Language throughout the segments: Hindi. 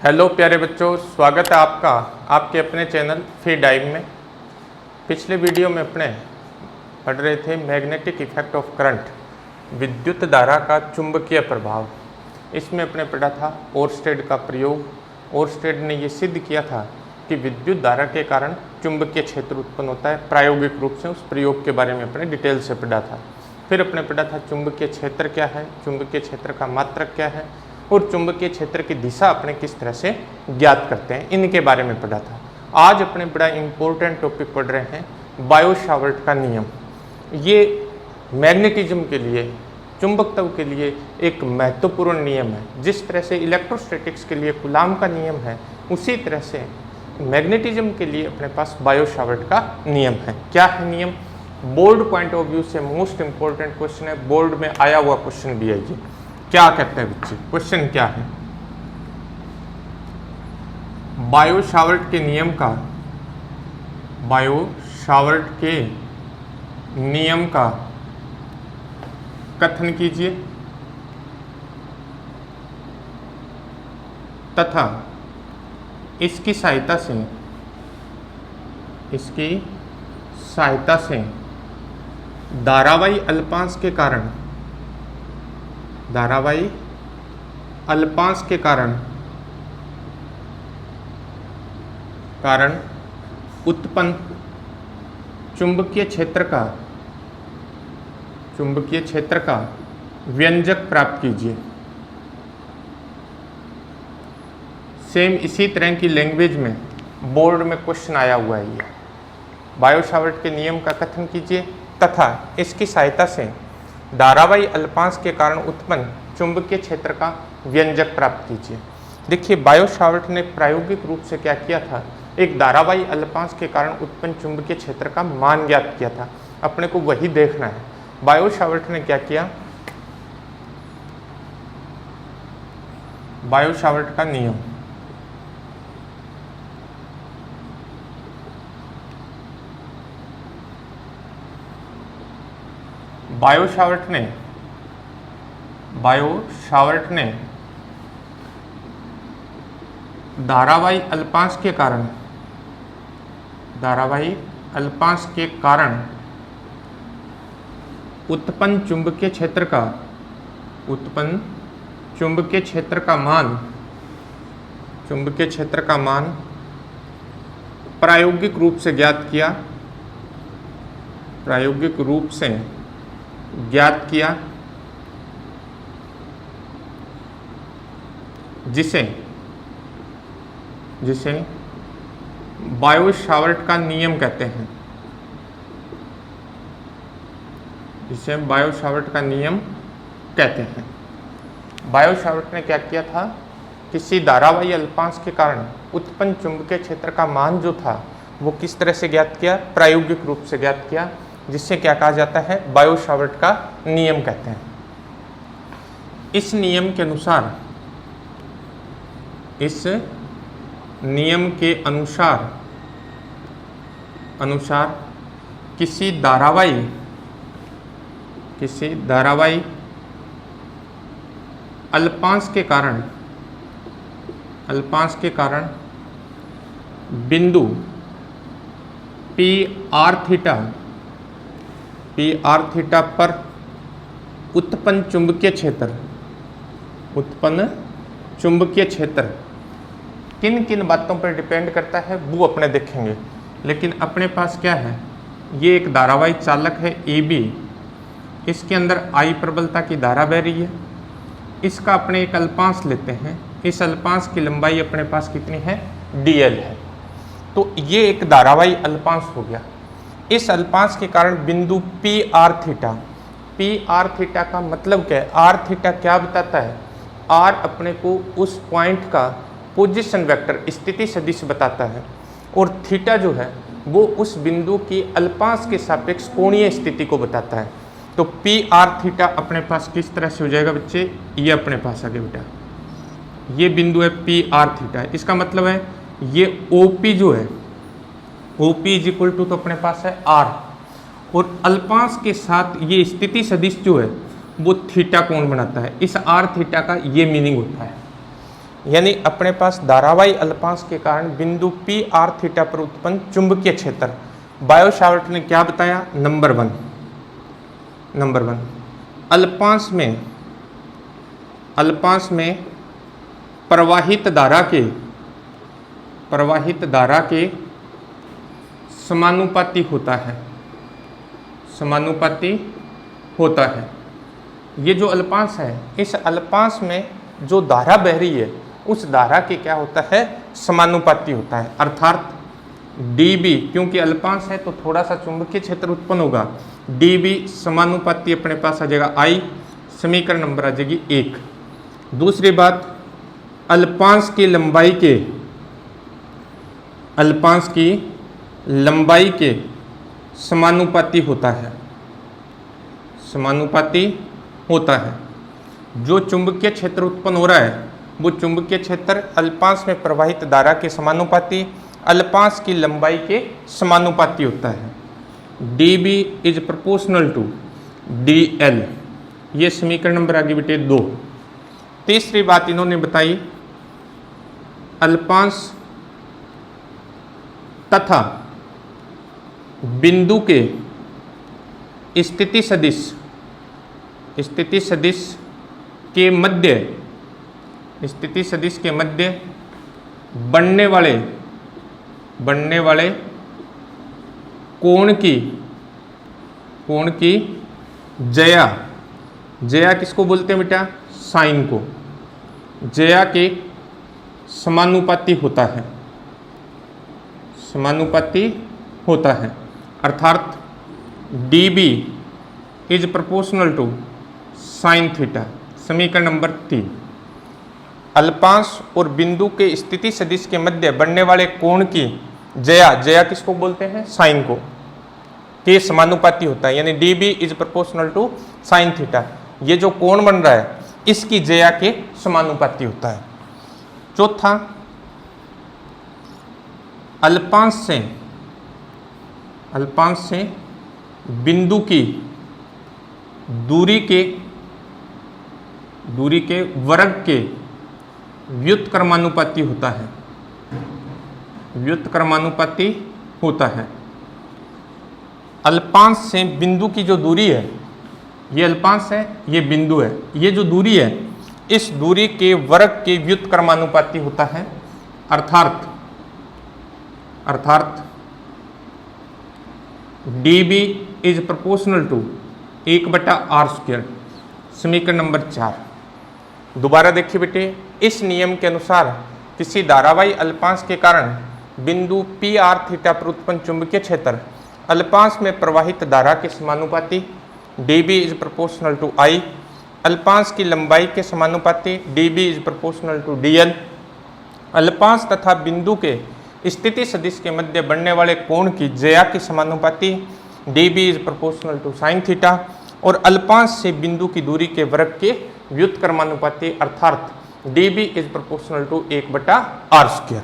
हेलो प्यारे बच्चों, स्वागत है आपका आपके अपने चैनल फी डाइव में। पिछले वीडियो में अपने पढ़ रहे थे मैग्नेटिक इफेक्ट ऑफ करंट, विद्युत धारा का चुंबकीय प्रभाव। इसमें अपने पढ़ा था ओरस्टेड का प्रयोग। ओरस्टेड ने ये सिद्ध किया था कि विद्युत धारा के कारण चुंबकीय क्षेत्र उत्पन्न होता है। प्रायोगिक रूप से उस प्रयोग के बारे में अपने डिटेल से पढ़ा था। फिर अपने पढ़ा था चुंबकीय क्षेत्र क्या है, चुंबकीय क्षेत्र का मात्रक क्या है और चुंबकीय क्षेत्र की दिशा अपने किस तरह से ज्ञात करते हैं, इनके बारे में पढ़ा था। आज अपने बड़ा इम्पोर्टेंट टॉपिक पढ़ रहे हैं बायो-सावर्ट का नियम। ये मैग्नेटिज्म के लिए, चुंबकत्व के लिए एक महत्वपूर्ण नियम है। जिस तरह से इलेक्ट्रोस्टैटिक्स के लिए कूलाम का नियम है, उसी तरह से मैग्नेटिज्म के लिए अपने पास बायो-सावर्ट का नियम है। क्या है नियम? बोर्ड पॉइंट ऑफ व्यू से मोस्ट इंपॉर्टेंट क्वेश्चन है, बोर्ड में आया हुआ क्वेश्चन भी है ये। क्या कहते हैं बच्चे? क्वेश्चन क्या है? बायो-सावर्ट के नियम का, बायो-सावर्ट के नियम का कथन कीजिए तथा इसकी सहायता से धारावाही अल्पांश के कारण उत्पन्न चुंबकीय क्षेत्र का व्यंजक प्राप्त कीजिए। सेम इसी तरह की लैंग्वेज में बोर्ड में क्वेश्चन आया हुआ है। ये बायो-सावर्ट के नियम का कथन कीजिए तथा इसकी सहायता से धारावाही अल्पांश के कारण उत्पन्न चुंबकीय क्षेत्र का व्यंजक प्राप्त कीजिए। देखिए, बायो-सावर्ट ने प्रायोगिक रूप से क्या किया था, एक धारावाही अल्पांश के कारण उत्पन्न चुंबकीय क्षेत्र का मान ज्ञात किया था। अपने को वही देखना है। बायो-सावर्ट ने क्या किया? बायो-सावर्ट का नियम, बायो-सावर्ट ने धारावाही अल्पांश के कारण उत्पन्न चुंबकीय क्षेत्र का मान प्रायोगिक रूप से ज्ञात किया, जिसे बायो-सावर्ट का नियम कहते हैं। बायो-सावर्ट ने क्या किया था? किसी धारावाही अल्पांश के कारण उत्पन्न चुंबकीय क्षेत्र का मान जो था वो किस तरह से ज्ञात किया? प्रायोगिक रूप से ज्ञात किया, जिससे क्या कहा जाता है? बायो-सावर्ट का नियम कहते हैं। इस नियम के अनुसार किसी धारावाही अल्पांश के कारण बिंदु पी आर थीटा पर उत्पन्न चुंबकीय क्षेत्र किन किन बातों पर डिपेंड करता है वो अपने देखेंगे। लेकिन अपने पास क्या है? ये एक धारावाही चालक है AB, इसके अंदर I प्रबलता की धारा बह रही है। इसका अपने एक अल्पांश लेते हैं। इस अल्पांश की लंबाई अपने पास कितनी है? DL है। तो ये एक धारावाही अल्पांश हो गया। इस अल्पांश के कारण बिंदु पी आर थीटा का मतलब क्या है? आर थीटा क्या बताता है? आर अपने को उस पॉइंट का पोजीशन वेक्टर, स्थिति सदिश बताता है, और थीटा जो है वो उस बिंदु की अल्पांश के सापेक्ष कोणीय स्थिति को बताता है। तो पी आर थीटा अपने पास किस तरह से हो जाएगा बच्चे? ये अपने पास आ गया बेटा, ये बिंदु है पी आर थीटा। इसका मतलब है ये OP जो है, OP इज इक्वल टू तो अपने पास है R, और अल्पांश के साथ ये स्थिति सदिश जो है वो थीटा कोण बनाता है। इस आर थीटा का ये मीनिंग होता है। यानी अपने पास धारावाही अल्पांश के कारण बिंदु पी आर थीटा पर उत्पन्न चुंबकीय क्षेत्र बायो सावर्ट ने क्या बताया? नंबर वन अल्पांश में प्रवाहित धारा के समानुपाती होता है। ये जो अल्पांश है, इस अल्पांश में जो धारा बह रही है उस धारा के क्या होता है? समानुपाती होता है। अर्थात dB, क्योंकि अल्पांश है तो थोड़ा सा चुंबकीय क्षेत्र उत्पन्न होगा, dB समानुपाती अपने पास आ जाएगा I, समीकरण नंबर आ जाएगी 1। दूसरी बात, अल्पांश की लंबाई के समानुपाती होता है। जो चुंबकीय क्षेत्र उत्पन्न हो रहा है वो चुंबकीय क्षेत्र अल्पांश में प्रवाहित धारा के समानुपाती, अल्पांश की लंबाई के समानुपाती होता है। dB is proportional to dl, ये समीकरण नंबर आगे बेटे 2। तीसरी बात इन्होंने बताई, अल्पांश तथा बिंदु के स्थिति सदिश के मध्य बनने वाले कोण की जया किसको बोलते हैं बेटा? साइन को। जया के समानुपाती होता है। अर्थात dB is proportional to sine theta, समीकरण नंबर 3। अल्पांश और बिंदु के स्थिति सदिश के मध्य बनने वाले कोण की जया किसको बोलते हैं? साइन को, के समानुपाती होता है। यानी dB is proportional to sine theta, ये जो कोण बन रहा है इसकी जया के समानुपाती होता है। चौथा, अल्पांश से बिंदु की दूरी के वर्ग के व्युत्क्रमानुपाती होता है। अल्पांश से बिंदु की जो दूरी है, ये अल्पांश है, ये बिंदु है, ये जो दूरी है इस दूरी के वर्ग के व्युत्क्रमानुपाती होता है। अर्थात dB is proportional to 1/r², समीकरण नंबर 4। दोबारा देखिए बेटे, इस नियम के अनुसार किसी धारावाही अल्पांश के कारण बिंदु पी आर थीटा पर उत्पन्न चुंबकीय क्षेत्र अल्पांश में प्रवाहित धारा के समानुपाती, dB is proportional to I, अल्पांश की लंबाई के समानुपाती, dB is proportional to dl, अल्पांश तथा बिंदु के स्थिति सदिश के मध्य बनने वाले कोण की जया के समानुपाती, dB is proportional to sine theta, और अल्पांश से बिंदु की दूरी के वर्ग के व्युत्क्रमानुपाती, अर्थात dB is proportional to 1/r²।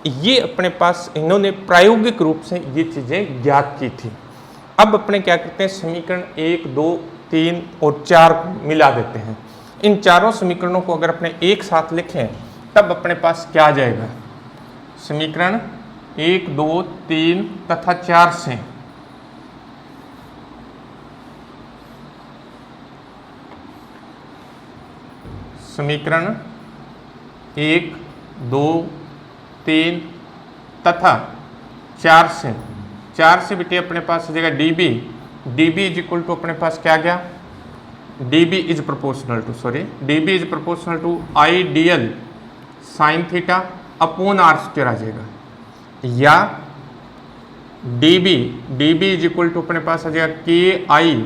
ये अपने पास इन्होंने प्रायोगिक रूप से ये चीज़ें ज्ञात की थी। अब अपने क्या करते हैं, समीकरण 1, 2, 3 और 4 मिला देते हैं। इन चारों समीकरणों को अगर अपने एक साथ लिखें तब अपने पास क्या आ जाएगा? समीकरण 1, 2, 3 तथा 4 से समीकरण 1, 2, 3 तथा 4 से बेटे अपने पास हो जाएगा dB इज इक्वल टू अपने पास क्या गया? dB is proportional to I dl sine theta upon r² आ जाएगा, या dB इज इक्वल टू अपने पास आ जाएगा KI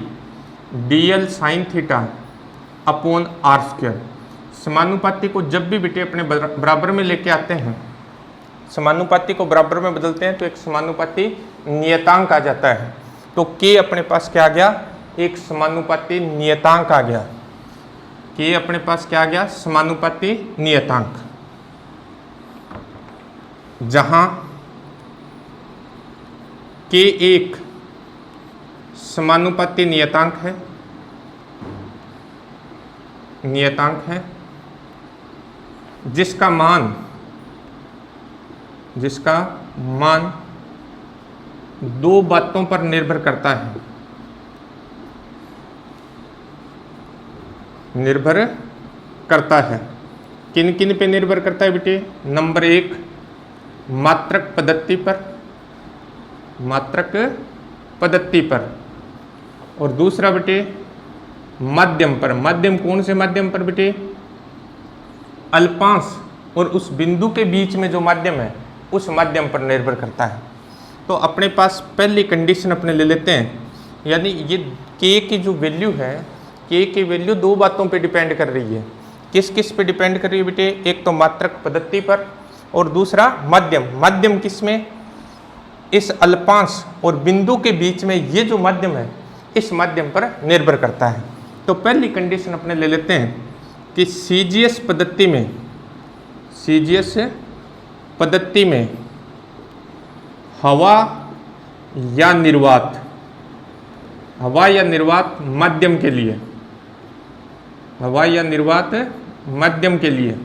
dl sine theta upon r²। समानुपाती को जब भी बेटे अपने बराबर में लेके आते हैं, समानुपाती को बराबर में बदलते हैं तो एक समानुपाती नियतांक आ जाता है। तो K अपने पास क्या आ गया? एक समानुपाती नियतांक आ गया। K अपने पास क्या आ गया? समानुपाती नियतांक। जहां K एक समानुपाती नियतांक है जिसका मान दो बातों पर निर्भर करता है, किन किन पे निर्भर करता है बेटे? नंबर 1 मात्रक पद्धति पर, और दूसरा बेटे माध्यम पर। माध्यम कौन से माध्यम पर बेटे? अल्पांश और उस बिंदु के बीच में जो माध्यम है उस माध्यम पर निर्भर करता है। तो अपने पास पहली कंडीशन अपने ले लेते हैं, यानी ये k की जो वैल्यू है, k की वैल्यू दो बातों पे डिपेंड कर रही है। किस किस पे डिपेंड कर रही है बेटे? एक तो मात्रक पद्धति पर और दूसरा माध्यम किस में? इस अल्पांश और बिंदु के बीच में ये जो माध्यम है इस माध्यम पर निर्भर करता है। तो पहली कंडीशन अपने ले लेते हैं कि सीजीएस पद्धति में हवा या निर्वात माध्यम के लिए,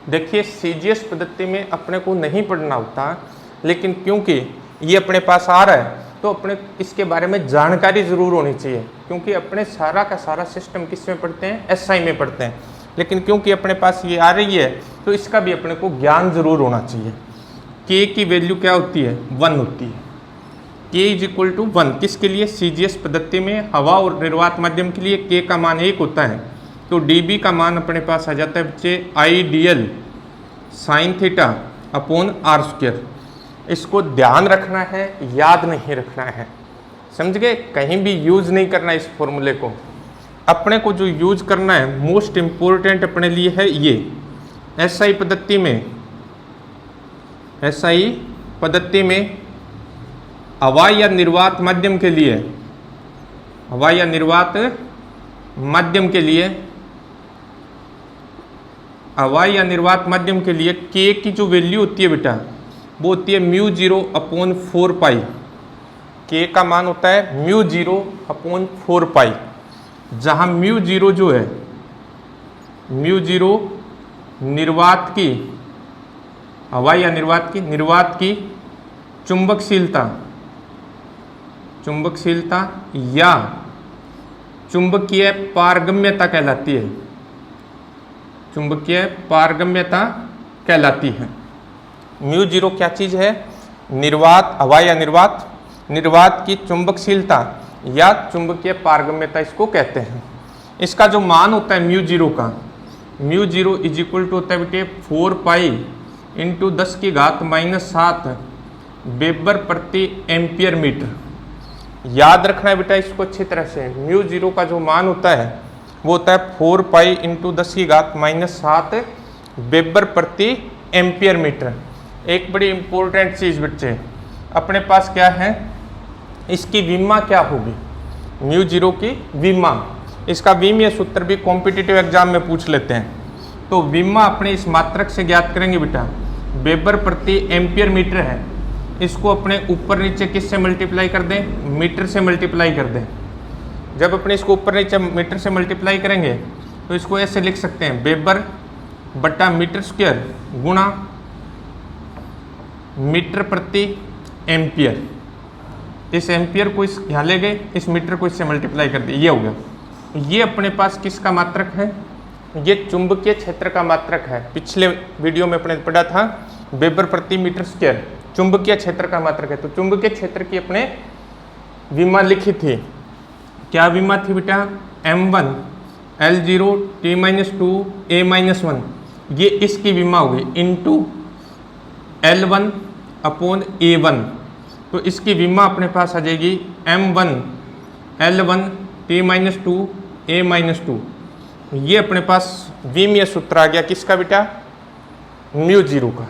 देखिए सीजीएस पद्धति में अपने को नहीं पढ़ना होता, लेकिन क्योंकि ये अपने पास आ रहा है तो अपने इसके बारे में जानकारी ज़रूर होनी चाहिए, क्योंकि अपने सारा का सारा सिस्टम किस में पढ़ते हैं? एसआई में पढ़ते हैं। लेकिन क्योंकि अपने पास ये आ रही है तो इसका भी अपने को ज्ञान ज़रूर होना चाहिए। k की वैल्यू क्या होती है? 1 होती है। k = 1 किसके लिए? सीजीएस पद्धति में हवा और निर्वात माध्यम के लिए k का मान 1 होता है। तो dB का मान अपने पास आ जाता है बच्चे आइडियल sin θ/r²। इसको ध्यान रखना है, याद नहीं रखना है, समझ गए? कहीं भी यूज नहीं करना इस फॉर्मूले को। अपने को जो यूज करना है मोस्ट इम्पोर्टेंट अपने लिए है ये एसआई पद्धति में हवा या निर्वात माध्यम के लिए k की जो वैल्यू होती है बेटा वो होती है μ0/4π। k का मान होता है μ0/4π, जहाँ μ0 जो है निर्वात की चुंबकशीलता या चुंबकीय पारगम्यता कहलाती है। μ0 क्या चीज़ है? निर्वात की चुंबकशीलता या चुंबकीय पारगम्यता इसको कहते हैं। इसका जो मान होता है μ0 का, μ0 = होता है बेटे 4π × 10⁻⁷ वेबर प्रति एम्पियर मीटर। याद रखना है बेटा इसको अच्छी तरह से। μ0 का जो मान होता है वो होता है 4π × 10⁻⁷ वेबर प्रति एम्पियर मीटर। एक बड़ी इंपॉर्टेंट चीज़ बच्चे, अपने पास क्या है? इसकी विमा क्या होगी? μ0 की विमा। इसका विमीय सूत्र भी कॉम्पिटिटिव एग्जाम में पूछ लेते हैं। तो विमा अपने इस मात्रक से ज्ञात करेंगे बेटा, वेबर प्रति एम्पियर मीटर है। इसको अपने ऊपर नीचे किससे मल्टीप्लाई कर दें? मीटर से मल्टीप्लाई कर दें। जब अपने इसको ऊपर नीचे मीटर से मल्टीप्लाई करेंगे तो इसको ऐसे लिख सकते हैं, वेबर बटा मीटर स्क्वायर गुणा मीटर प्रति एम्पियर। इस एम्पियर को इस यहाँ ले गए, इस मीटर को इससे मल्टीप्लाई कर दिए, ये हो गया। ये अपने पास किसका मात्रक है? ये चुंबकीय क्षेत्र का मात्रक है। पिछले वीडियो में अपने पढ़ा था वेबर प्रति मीटर स्क्वायर चुंबकीय क्षेत्र का मात्रक है। तो चुंबकीय क्षेत्र की अपने विमा लिखी थी। क्या विमा थी बेटा? m1 L0 T-2 A-1, ये इसकी विमा होगी इंटू L1/A1। तो इसकी विमा अपने पास आ जाएगी m1 L1 T-2 A-2। ये अपने पास विमीय सूत्र आ गया किसका बेटा? μ0 का।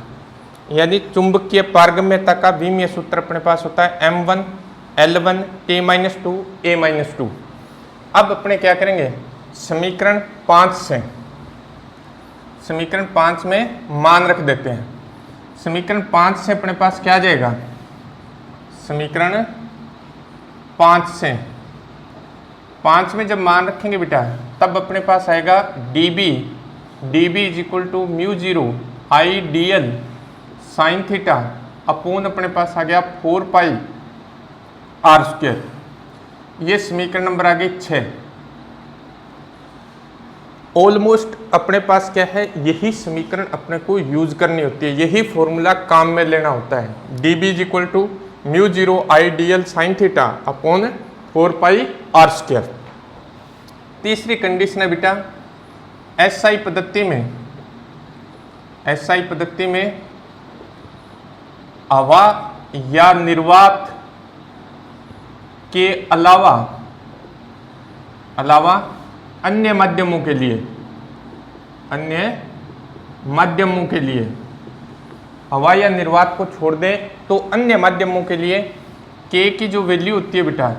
यानी चुंबकीय पारगम्यता का विमीय सूत्र अपने पास होता है m1 L1 T-2 A-2। अब अपने क्या करेंगे? समीकरण 5 में मान रख देते हैं। समीकरण 5 से अपने पास क्या आ जाएगा? समीकरण 5 में जब मान रखेंगे बेटा तब अपने पास आएगा dB D B is equal to mu zero I D L sine theta upon अपने पास आ गया 4 पाई आर स्क्वायर। ये समीकरण नंबर आ गई 6। ऑलमोस्ट अपने पास क्या है, यही समीकरण अपने को यूज करनी होती है, यही फॉर्मूला काम में लेना होता है। D B is equal to mu zero I D L sine theta upon 4 pi R square. तीसरी कंडीशन है बेटा, एसआई पद्धति में हवा या निर्वात के अलावा अन्य माध्यमों के लिए हवा या निर्वात को छोड़ दें तो अन्य माध्यमों के लिए के की जो वैल्यू होती है बेटा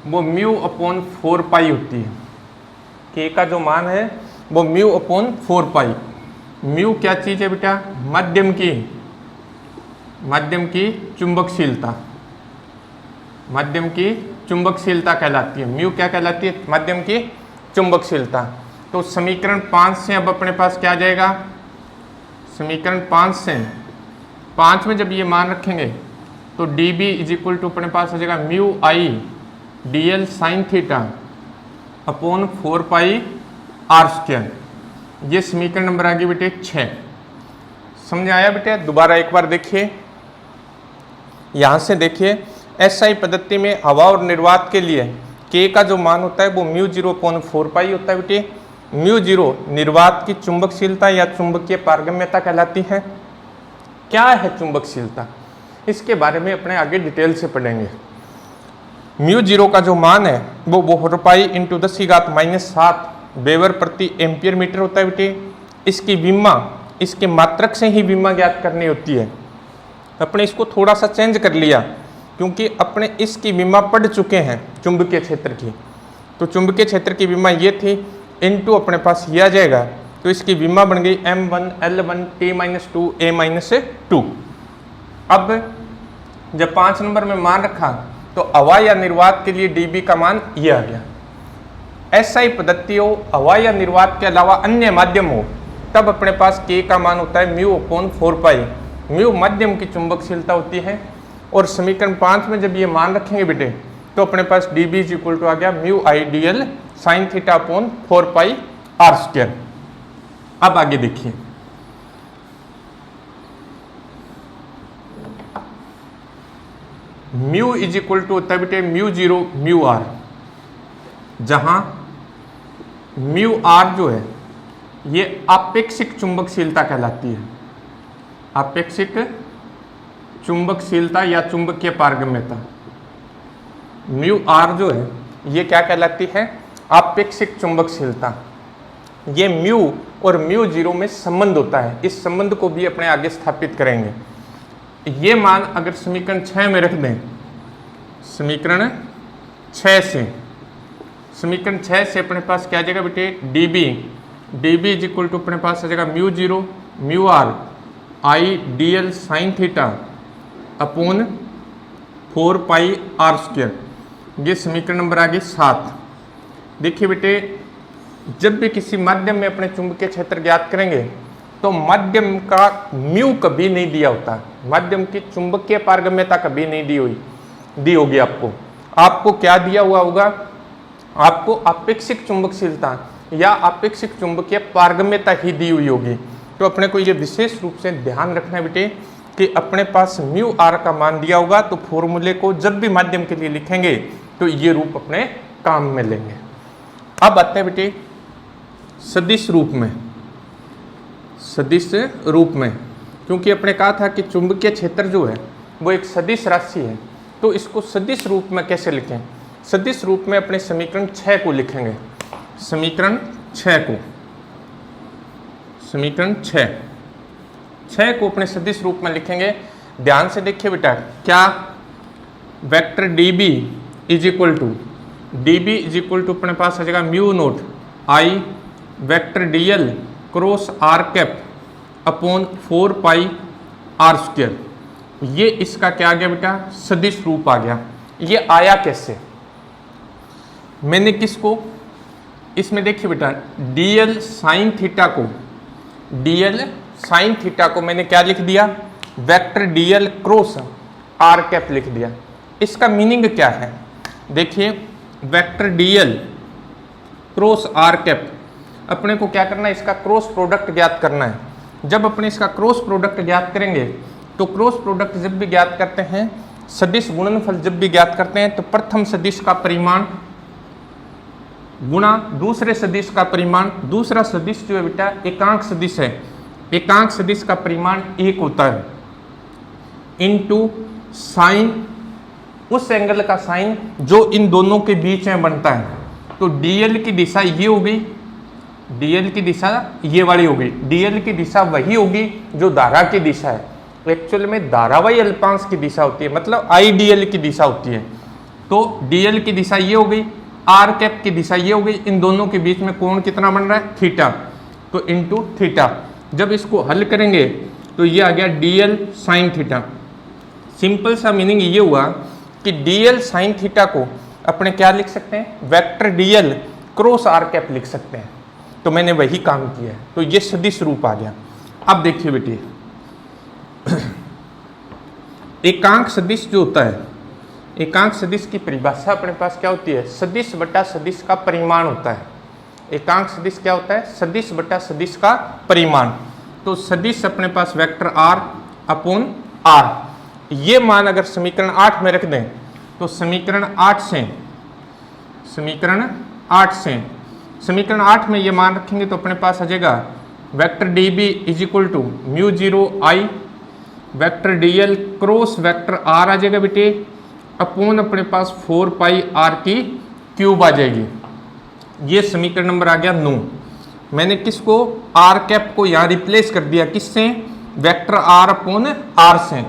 वो म्यू अपॉन 4 पाई होती है। के का जो मान है वो म्यू अपॉन 4 पाई। म्यू क्या चीज़ है बेटा, माध्यम की चुंबकशीलता कहलाती है। म्यू क्या कहलाती है, माध्यम की चुंबकशीलता। तो समीकरण 5 से अब अपने पास क्या आ जाएगा, समीकरण 5 में जब ये मान रखेंगे तो D B is equal to अपने पास आ जाएगा mu I D L sine theta upon 4 pi R square. ये समीकरण नंबर आ गई बेटे 6। समझ आया बेटे? दोबारा एक बार देखिए, यहाँ से देखिए एसआई पद्धति में हवा और निर्वात के लिए के का जो मान होता है वो म्यू जीरो अपॉन 4 पाई होता है बेटे। म्यू जीरो निर्वात की चुंबकशीलता या चुंबकीय पारगम्यता कहलाती है। क्या है चुंबकशीलता, इसके बारे में अपने आगे डिटेल से पढ़ेंगे। म्यू जीरो का जो मान है वो 4 पाई इंटू 10⁻⁷ वेबर प्रति एम्पियर मीटर होता है बेटे। इसकी विमा, इसके मात्रक से ही विमा ज्ञात करनी होती है। अपने इसको थोड़ा सा चेंज कर लिया क्योंकि अपने इसकी विमा पढ़ चुके हैं चुंबकीय क्षेत्र की। तो चुंबकीय क्षेत्र की विमा ये थी, इनटू अपने पास ये आ जाएगा, तो इसकी विमा बन गई m1 L1 T-2 A-2। अब जब 5 नंबर में मान रखा तो हवा या निर्वात के लिए dB का मान ये आ गया। एसआई पद्धति हो, हवा या निर्वात के अलावा अन्य माध्यम हो, तब अपने पास के का मान होता है म्यू अपॉन 4 पाई। म्यू माध्यम की चुंबकशीलता होती है। और समीकरण 5 में जब ये मान रखेंगे बेटे तो अपने पास D B is equal to आ गया mu I D L sine theta upon 4 pi R square. अब आगे देखिए, म्यू इज इक्वल टू होता है बेटे म्यू जीरो म्यू आर, जहां म्यू आर जो है ये आपेक्षिक चुंबकशीलता कहलाती है। आपेक्षिक चुंबकशीलता या चुंबकीय पारगम्यता, म्यू आर जो है ये क्या कहलाती है, आपेक्षिक चुंबकशीलता। ये म्यू और म्यू जीरो में संबंध होता है, इस संबंध को भी अपने आगे स्थापित करेंगे। ये मान अगर समीकरण 6 में रख दें, समीकरण 6 से अपने पास क्या आ जाएगा बेटे, D B is equal to अपने पास आ जाएगा mu zero mu R I D L sine theta upon 4 pi R square. ये समीकरण नंबर आ गई 7। देखिए बेटे, जब भी किसी माध्यम में अपने चुंबकीय क्षेत्र ज्ञात करेंगे तो माध्यम का म्यू कभी नहीं दिया होता, माध्यम की चुंबकीय पारगम्यता कभी नहीं दी होगी। आपको क्या दिया हुआ होगा, आपको आपेक्षिक चुंबकशीलता या आपेक्षिक चुंबकीय पारगम्यता ही दी हुई होगी। तो अपने को ये विशेष रूप से ध्यान रखना है बेटे कि अपने पास म्यू आर का मान दिया होगा तो फॉर्मूले को जब भी माध्यम के लिए लिखेंगे तो ये रूप अपने काम में लेंगे। अब आते हैं बेटे सदिश रूप में, क्योंकि अपने कहा था कि चुंबकीय क्षेत्र जो है वो एक सदिश राशि है, तो इसको सदिश रूप में कैसे लिखें। सदिश रूप में अपने समीकरण 6 को लिखेंगे। समीकरण 6 को अपने सदिश रूप में लिखेंगे। ध्यान से देखिए बेटा, क्या vector D B is equal to अपने पास आ जाएगा mu naught I vector D L cross R cap upon 4 pi R square. ये इसका क्या आ गया बेटा, सदिश रूप आ गया। ये आया कैसे, मैंने किसको, इसमें देखिए बेटा डी एल साइन थीटा को dl साइन थीटा को मैंने क्या लिख दिया, vector dl cross r cap लिख दिया। इसका मीनिंग क्या है, देखिए vector dl cross r cap, अपने को क्या करना है, इसका क्रॉस प्रोडक्ट ज्ञात करना है। जब अपने इसका क्रॉस प्रोडक्ट ज्ञात करेंगे तो क्रॉस प्रोडक्ट जब भी ज्ञात करते हैं, सदिश गुणनफल जब भी ज्ञात करते हैं, तो प्रथम सदिश का परिमाण गुणा दूसरे सदिश का परिमाण, दूसरा सदिश जो है बेटा एकांक सदिश है, एकांक सदिश का परिमाण 1 होता है, इनटू साइन, उस एंगल का साइन जो इन दोनों के बीच में बनता है। तो dl की दिशा ये होगी, dl की दिशा ये वाली होगी, dl की दिशा वही होगी जो धारा की दिशा है। एक्चुअल में धारावाही अल्पांश की दिशा होती है, मतलब idl की दिशा होती है। तो dl की दिशा ये हो गई, r कैप की दिशा ये हो गई, इन दोनों के बीच में कोण कितना बन रहा है, थीटा, तो इनटू थीटा। जब इसको हल करेंगे तो ये आ गया dl साइन थीटा। सिंपल सा मीनिंग ये हुआ कि dl साइन थीटा को अपने क्या लिख सकते हैं, vector dl cross r cap लिख सकते हैं। तो मैंने वही काम किया है, तो ये सदिश रूप आ गया। अब देखिए बेटी, एकांक सदिश जो होता है, एकांक सदिश की परिभाषा अपने पास क्या होती है, सदिश बटा सदिश का परिमाण होता है। एकांक सदिश क्या होता है, सदिश बटा सदिश का परिमाण। तो सदिश अपने पास वेक्टर r अपॉन r, ये मान अगर समीकरण 8 में रख दें तो समीकरण 8 में ये मान रखेंगे तो अपने पास आ जाएगा vector db is equal to mu 0 i vector dl cross vector r आ जाएगा बेटे, अपॉन अपने पास 4 पाई r की क्यूब आ जाएगी। ये समीकरण नंबर आ गया 9। मैंने किसको, r कैप को यहाँ रिप्लेस कर दिया, किससे, वेक्टर r अपॉन r से।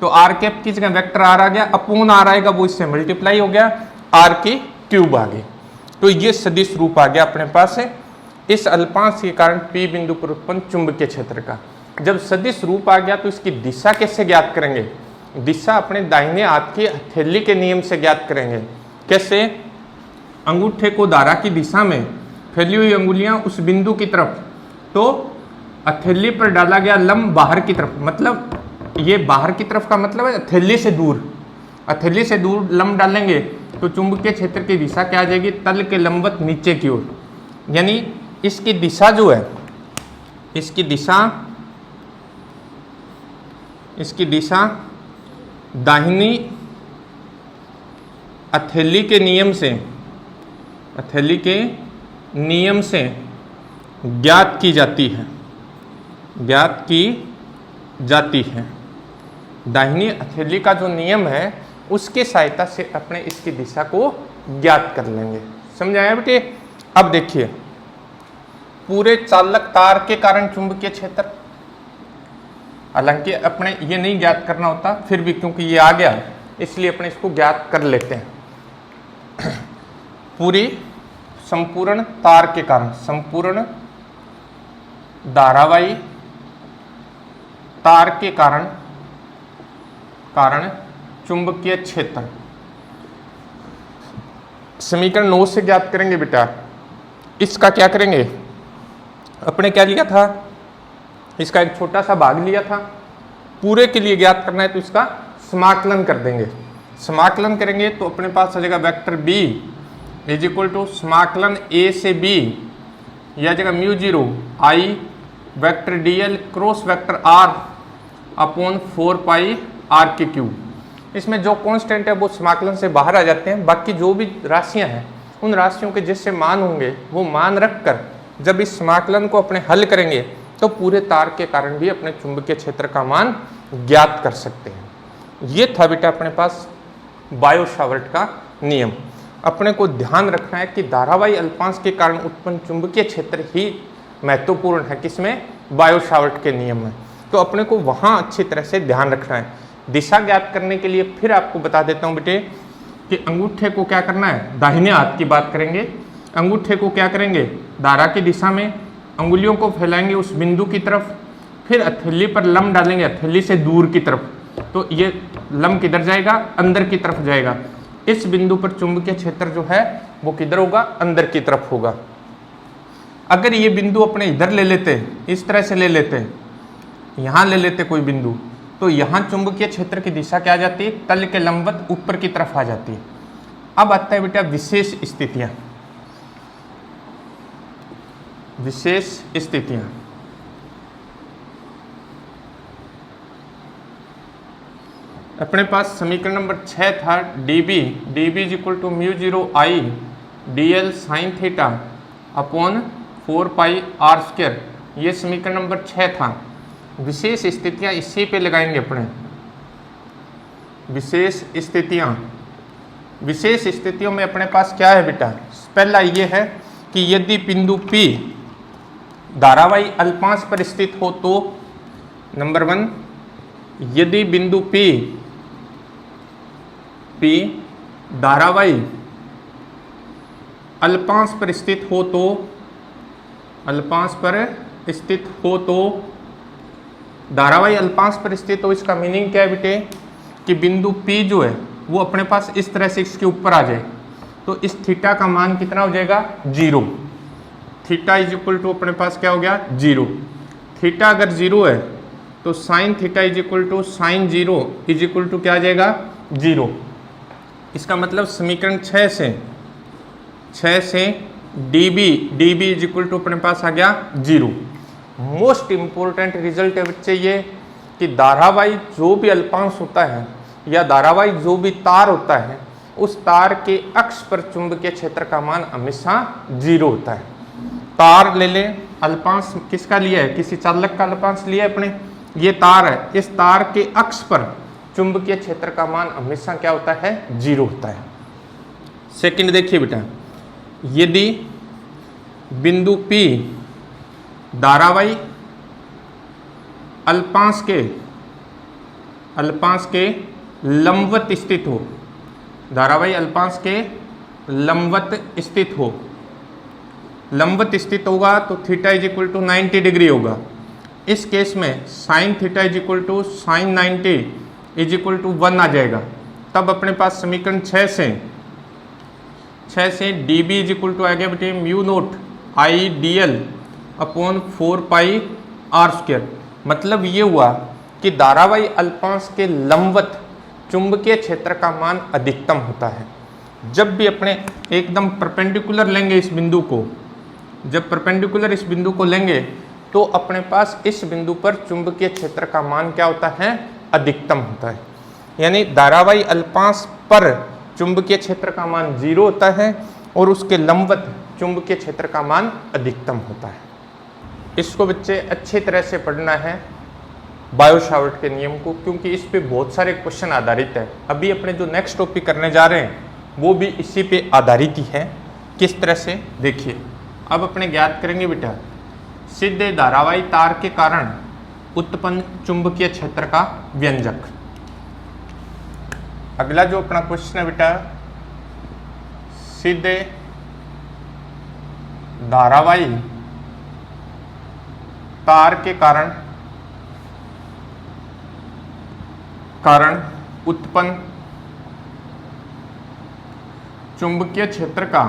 तो r कैप की जगह वेक्टर r आ गया, अपॉन r आएगा वो इससे मल्टीप्लाई हो गया, r की क्यूब आ गई। तो ये सदिश रूप आ गया अपने पास है इस अल्पांश के कारण P बिंदु पर उत्पन्न चुंबकीय क्षेत्र का। जब सदिश रूप आ गया तो इसकी दिशा कैसे ज्ञात करेंगे, दिशा अपने दाहिने हाथ की हथेली के नियम से ज्ञात करेंगे। कैसे, अंगूठे को धारा की दिशा में फैली हुई अंगुलियां उस बिंदु की तरफ, तो हथेली पर डाला गया लंब बाहर की तरफ, मतलब ये बाहर की तरफ का मतलब है हथेली से दूर, हथेली से दूर लंब डालेंगे तो चुंबकीय क्षेत्र की दिशा क्या आ जाएगी, तल के लंबवत नीचे की ओर। यानी इसकी दिशा जो है, इसकी दिशा दाहिनी हथेली के नियम से ज्ञात की जाती है, दाहिनी हथेली का जो नियम है उसके सहायता से अपने इसकी दिशा को ज्ञात कर लेंगे। समझ आया बेटे। अब देखिए, पूरे चालक तार के कारण चुंबकीय क्षेत्र, हालांकि अपने ये नहीं ज्ञात करना होता, फिर भी क्योंकि ये आ गया इसलिए अपने इसको ज्ञात कर लेते हैं। पूरी संपूर्ण तार के कारण, संपूर्ण धारावाही तार के कारण चुंबकीय क्षेत्र समीकरण 9 से ज्ञात करेंगे बेटा। इसका क्या करेंगे, अपने क्या लिया था, इसका एक छोटा सा भाग लिया था, पूरे के लिए ज्ञात करना है तो इसका समाकलन कर देंगे। समाकलन करेंगे तो अपने पास आ जाएगा vector b is equal to समाकलन a से b, यह आ जाएगा म्यू 0 i vector dl cross vector r upon 4 pi r की क्यूब। इसमें जो कांस्टेंट है वो समाकलन से बाहर आ जाते हैं, बाकी जो भी राशियां हैं उन राशियों के जैसे मान होंगे वो मान रखकर जब इस समाकलन को अपने हल करेंगे तो पूरे तार के कारण भी अपने चुंबकीय क्षेत्र का मान ज्ञात कर सकते हैं। ये था बेटा अपने पास बायो-सावर्ट का नियम। अपने को ध्यान रखना है कि धारावाही अल्पांश के कारण उत्पन्न चुंबकीय क्षेत्र ही महत्वपूर्ण है, किसमें, बायो-सावर्ट के नियम में। तो अपने को वहाँ अच्छी तरह से ध्यान रखना है। दिशा ज्ञात करने के लिए फिर आपको बता देता हूँ बेटे कि अंगूठे को क्या करना है, दाहिने हाथ की बात करेंगे, अंगूठे को क्या करेंगे, धारा की दिशा में अंगुलियों को फैलाएंगे उस बिंदु की तरफ, फिर हथेली पर लंब डालेंगे हथेली से दूर की तरफ, तो ये लंब किधर जाएगा, अंदर की तरफ जाएगा। इस बिंदु पर चुंबकीय क्षेत्र जो है वो किधर होगा, अंदर की तरफ होगा। अगर ये बिंदु अपने इधर ले लेते, इस तरह से ले लेते, यहाँ ले लेते कोई बिंदु, तो यहाँ चुंबकीय क्षेत्र की दिशा क्या आ जाती है, तल के लंबवत ऊपर की तरफ आ जाती है। अब आता है बेटा विशेष स्थितियां। विशेष स्थितियां अपने पास समीकरण नंबर 6 था, dB is equal to mu 0 I dl sine theta upon 4 pi R square. ये समीकरण नंबर 6 था। विशेष स्थितियां इसी पे लगाएंगे अपने। विशेष स्थितियों में अपने पास क्या है बेटा, पहला ये है कि यदि बिंदु P धारावाही अल्पांश पर स्थित हो तो, नंबर 1, यदि बिंदु P धारावाही अल्पांश पर स्थित हो तो, धारावाही अल्पांश पर स्थित हो, इसका मीनिंग क्या है बेटे कि बिंदु P जो है वो अपने पास इस तरह से इसके ऊपर आ जाए, तो इस थीटा का मान कितना हो जाएगा, 0। थीटा इज इक्वल टू अपने पास क्या हो गया, 0। थीटा अगर 0 है तो sine theta is equal to sine 0 is equal to क्या आ जाएगा, 0। इसका मतलब समीकरण 6 से dB इज इक्वल टू अपने पास आ गया 0। मोस्ट इंपॉर्टेंट रिजल्ट है बच्चे ये कि धारावाही जो भी अल्पांश होता है या धारावाही जो भी तार होता है, उस तार के अक्ष पर चुंबकीय क्षेत्र का मान हमेशा 0 होता है। तार ले लें, अल्पांश किसका लिया है, किसी चालक का अल्पांश लिया है अपने, ये तार है, इस तार के अक्ष पर चुंबकीय क्षेत्र का मान हमेशा क्या होता है, 0 होता है। सेकंड देखिए बेटा, यदि बिंदु P धारावाही अल्पांश के लंबवत स्थित हो, धारावाही अल्पांश के लंबवत स्थित होगा तो theta is equal to 90 degree होगा। इस केस में sine theta is equal to sine 90 is equal to 1 आ जाएगा। तब अपने पास समीकरण 6 से dB इज इक्वल टू आ गया बेटे mu naught I dl upon 4 pi R square. मतलब ये हुआ कि धारावाही अल्पांश के लंबवत चुंबकीय क्षेत्र का मान अधिकतम होता है। जब भी अपने एकदम परपेंडिकुलर लेंगे इस बिंदु को, जब परपेंडिकुलर इस बिंदु को लेंगे तो अपने पास इस बिंदु पर चुंबकीय क्षेत्र का मान क्या होता है, अधिकतम होता है। यानी धारावाही अल्पांश पर चुंबकीय क्षेत्र का मान 0 होता है और उसके लंबवत चुंबकीय क्षेत्र का मान अधिकतम होता है। इसको बच्चे अच्छी तरह से पढ़ना है बायो सावर्ट के नियम को, क्योंकि इस पे बहुत सारे क्वेश्चन आधारित है। अभी अपने जो नेक्स्ट टॉपिक करने जा रहे हैं वो भी इसी पे आधारित ही है। किस तरह से देखिए, अब अपने ज्ञात करेंगे बेटा सीधे धारावाही तार के कारण उत्पन्न चुंबकीय क्षेत्र का व्यंजक। अगला जो अपना क्वेश्चन है बेटा, सीधे धारावाही तार के कारण उत्पन्न चुंबकीय क्षेत्र का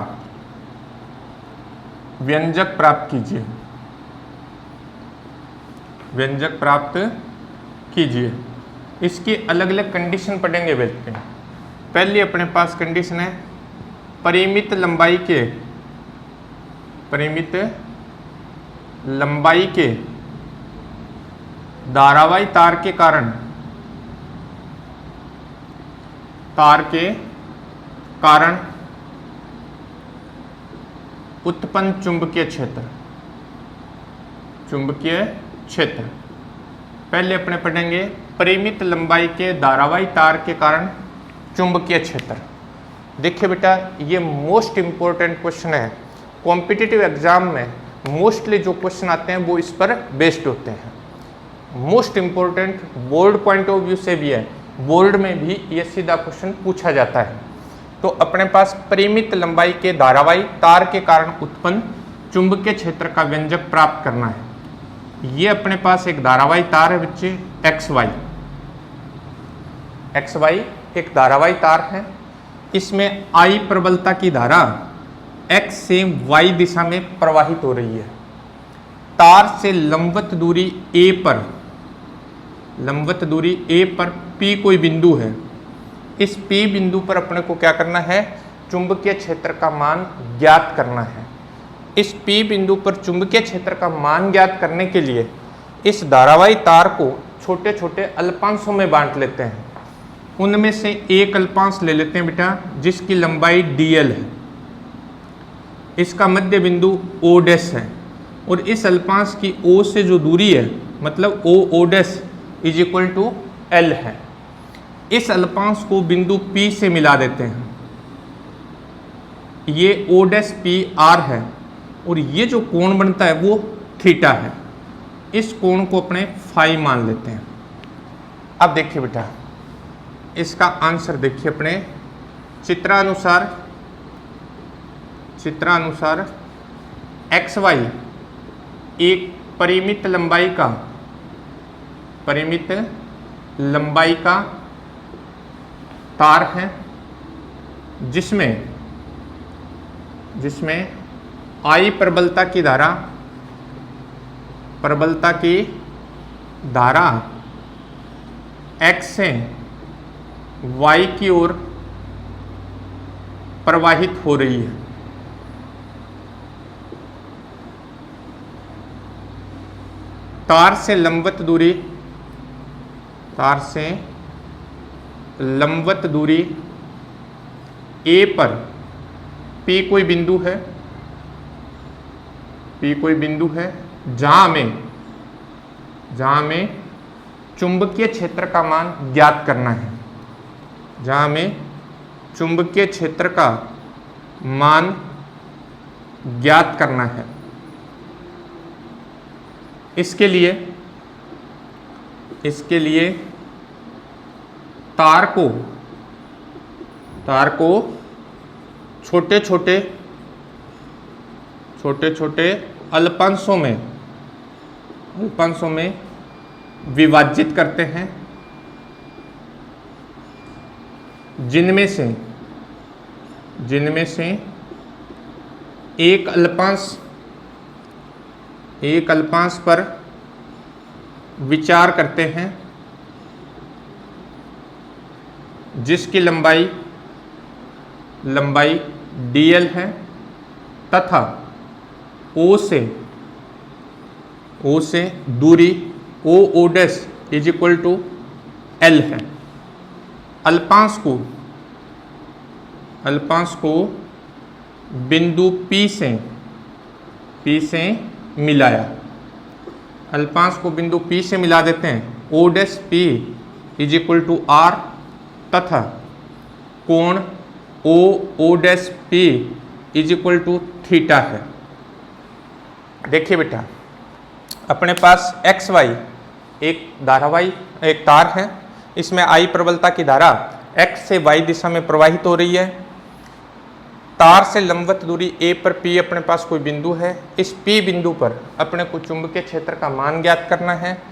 व्यंजक प्राप्त कीजिए। व्यंजक प्राप्त कीजिए। इसकी अलग अलग कंडीशन पढ़ेंगे बेटे। पहली अपने पास कंडीशन है परिमित लंबाई के धारावाही तार के कारण उत्पन्न चुंबकीय क्षेत्र। पहले अपने पढ़ेंगे परिमित लंबाई के धारावाही तार के कारण चुंबकीय क्षेत्र। देखिए बेटा, ये मोस्ट इंपॉर्टेंट क्वेश्चन है। कॉम्पिटिटिव एग्जाम में मोस्टली जो क्वेश्चन आते हैं वो इस पर बेस्ड होते हैं। Most important board point of view से भी है, बोर्ड में भी ये सीधा क्वेश्चन पूछा जाता है। तो अपने पास परिमित लंबाई के धारावाही तार के कारण उत्पन्न चुंबकीय क्षेत्र का व्यंजक प्राप्त करना है। ये अपने पास एक धारावाही तार है बच्चे, XY एक धारावाही तार है। इसमें I प्रबलता की धारा x से y दिशा में प्रवाहित हो रही है। तार से लंबवत दूरी a पर, लंबवत दूरी a पर P कोई बिंदु है। इस P बिंदु पर अपने को क्या करना है, चुंबकीय क्षेत्र का मान ज्ञात करना है। इस P बिंदु पर चुंबकीय क्षेत्र का मान ज्ञात करने के लिए इस धारावाही तार को छोटे छोटे अल्पांशों में बांट लेते हैं। उनमें से एक अल्पांश ले लेते हैं बेटा, जिसकी लंबाई dl है। इसका मध्य बिंदु O डैश है और इस अल्पांश की O से जो दूरी है, मतलब O dash is equal to L है। इस अल्पांश को बिंदु P से मिला देते हैं। ये O डैश P R है और ये जो कोण बनता है वो थीटा है। इस कोण को अपने फाई मान लेते हैं। अब देखिए बेटा, इसका आंसर देखिए अपने चित्रानुसार एक्स वाई एक परिमित लंबाई का तार है, जिसमें आई प्रबलता की धारा x से y की ओर प्रवाहित हो रही है। तार से लंबवत दूरी a पर P कोई बिंदु है जहां में चुंबकीय क्षेत्र का मान ज्ञात करना है। जहां में चुंबकीय क्षेत्र का मान ज्ञात करना है। इसके लिए तार को छोटे छोटे अल्पांशों में विभाजित करते हैं, जिनमें से एक अल्पांश पर विचार करते हैं, जिसकी लंबाई dl है तथा O से दूरी O dash is equal to L है। अल्पांश को बिंदु P से मिलाया। अल्पांश को बिंदु P से मिला देते हैं। O dash P is equal to R तथा कोण O dash P is equal to theta है। देखिए बेटा, अपने पास एक्स वाई एक तार है। इसमें आई प्रबलता की धारा x से y दिशा में प्रवाहित हो रही है। तार से लंबवत दूरी a पर P अपने पास कोई बिंदु है। इस P बिंदु पर अपने को चुंबकीय क्षेत्र का मान ज्ञात करना है।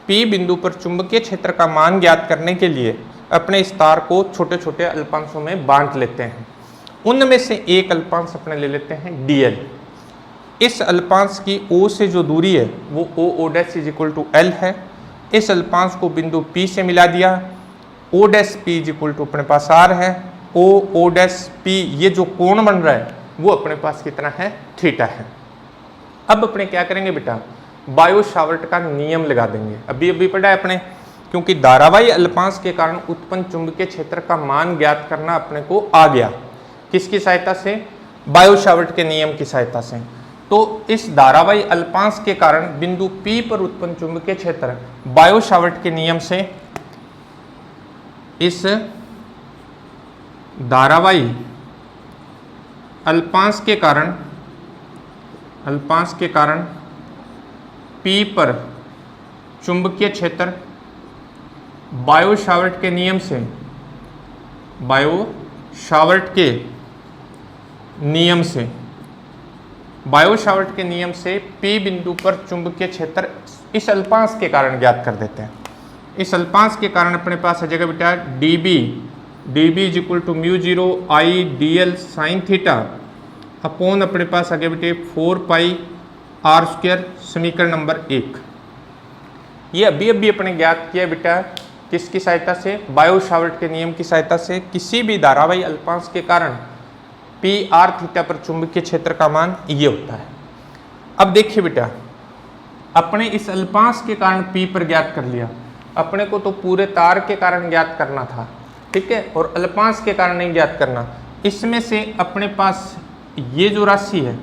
P बिंदु पर चुंबकीय क्षेत्र का मान ज्ञात करने के लिए अपने इस तार को छोटे छोटे अल्पांशों में बांट लेते हैं। उनमें से एक अल्पांश अपने ले लेते हैं dl। इस अल्पांश की O से जो दूरी है वो O dash is equal to L है। इस अल्पांश को बिंदु P से मिला दिया। O dash P is equal to अपने पास R है। O डैश P ये जो कोण बन रहा है वो अपने पास कितना है, थीटा है। अब अपने क्या करेंगे बेटा, बायो सावर्ट का नियम लगा देंगे। अभी पढ़ा है अपने, क्योंकि धारावाही अल्पांश के कारण उत्पन्न चुंबकीय क्षेत्र का मान ज्ञात करना अपने को आ गया। किसकी सहायता से? बायो सावर्ट के नियम की सहायता से। तो इस धारावाही अल्पांश के कारण बिंदु P पर उत्पन्न चुंबकीय क्षेत्र बायो सावर्ट के नियम से इस धारावाही अल्पांश के कारण P पर चुंबकीय क्षेत्र बायो सावर्ट के नियम से P बिंदु पर चुंबकीय क्षेत्र इस अल्पांश के कारण ज्ञात कर देते हैं। इस अल्पांश के कारण अपने पास आ जाएगा बेटा dB is equal to mu 0 I dl sine theta upon अपने पास आगे बेटे 4πr², समीकरण नंबर 1। ये अभी अभी अपने ज्ञात किया बेटा किसकी सहायता से, बायो सावर्ट के नियम की सहायता से। किसी भी धारावाही अल्पांश के कारण Pr θ पर चुंबकीय क्षेत्र का मान ये होता है। अब देखिए बेटा, अपने इस अल्पांश के कारण P पर ज्ञात कर लिया, अपने को तो पूरे तार के कारण ज्ञात करना था, ठीक है, और अल्पांश के कारण नहीं ज्ञात करना। इसमें से अपने पास ये जो राशि है,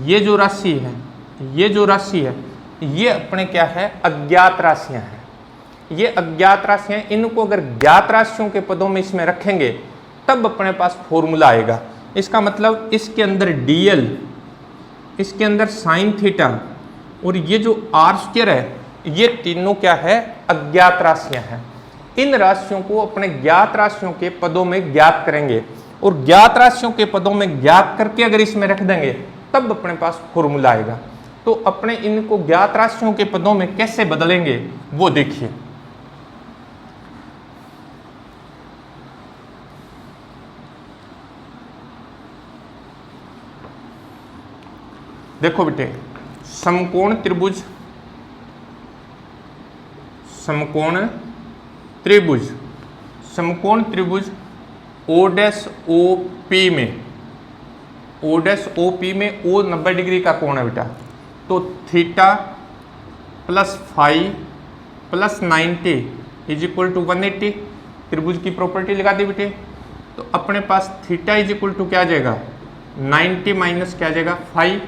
ये जो राशि है, ये जो राशि है, ये अपने क्या है, अज्ञात राशियां हैं। ये अज्ञात राशियां, इनको अगर ज्ञात राशियों के पदों में इसमें रखेंगे तब अपने पास फॉर्मूला आएगा। इसका मतलब इसके अंदर dl, इसके अंदर साइन थीटा और ये जो r² है, ये तीनों क्या है, अज्ञात राशियां हैं। इन राशियों को अपने ज्ञात राशियों के पदों में ज्ञात करेंगे और ज्ञात राशियों के पदों में ज्ञात करके अगर इसमें रख देंगे तब अपने पास फॉर्मूला आएगा। तो अपने इनको ज्ञात राशियों के पदों में कैसे बदलेंगे वो देखिए। देखो बेटे, समकोण त्रिभुज, समकोण त्रिभुज, समकोण त्रिभुज O'OP में, O'OP में O 90 डिग्री का कोण है बेटा, तो theta plus phi plus 90 is equal to 180। त्रिभुज की प्रॉपर्टी लगा दी बेटे, तो अपने पास थीटा इज इक्वल टू क्या आ जाएगा, 90 माइनस क्या आ जाएगा, फाई।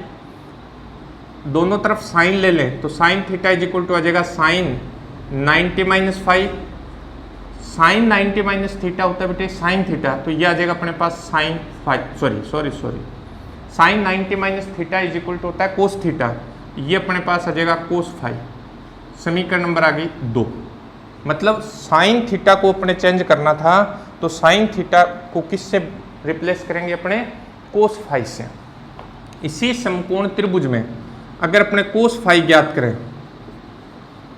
दोनों तरफ साइन ले लें तो sine theta is equal to आ जाएगा sine 90 minus five. Sine 90 minus theta होता है बेटे साइन थीटा, तो ये आ जाएगा अपने पास sine five, sorry sine 90 minus theta is equal to होता है कोस थीटा, ये अपने पास आ जाएगा कोस फाइव। समीकरण नंबर आ गई 2। मतलब साइन थीटा को अपने चेंज करना था, तो साइन थीटा को किससे रिप्लेस करेंगे, अपने कोस फाइव से। इसी समकोण त्रिभुज में अगर अपने कोस फाइव ज्ञात करें,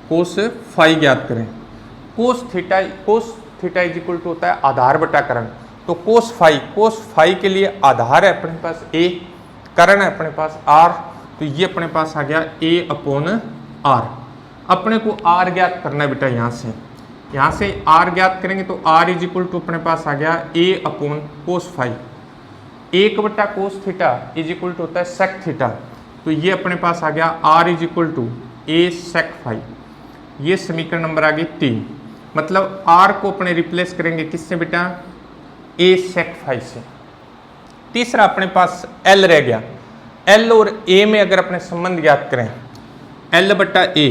कोस फाइव ज्ञात करें, cos theta is equal to होता है आधार बटा करण, तो कोस फाइव के लिए आधार है अपने पास a, करण है अपने पास r, तो ये अपने पास आ गया a/r। अपने को r ज्ञात करना है बेटा, यहाँ से r ज्ञात करेंगे तो r इज इक्वल टू अपने पास आ गया a/cos phi. 1/cos theta is equal to होता है सेक थीटा, तो ये अपने पास आ गया r is equal to a sec phi. ये समीकरण नंबर आ गई 3। मतलब r को अपने रिप्लेस करेंगे किससे बेटा, a sec फाइव से। तीसरा अपने पास l रह गया, l और a में अगर अपने संबंध ज्ञात करें, l बटा a,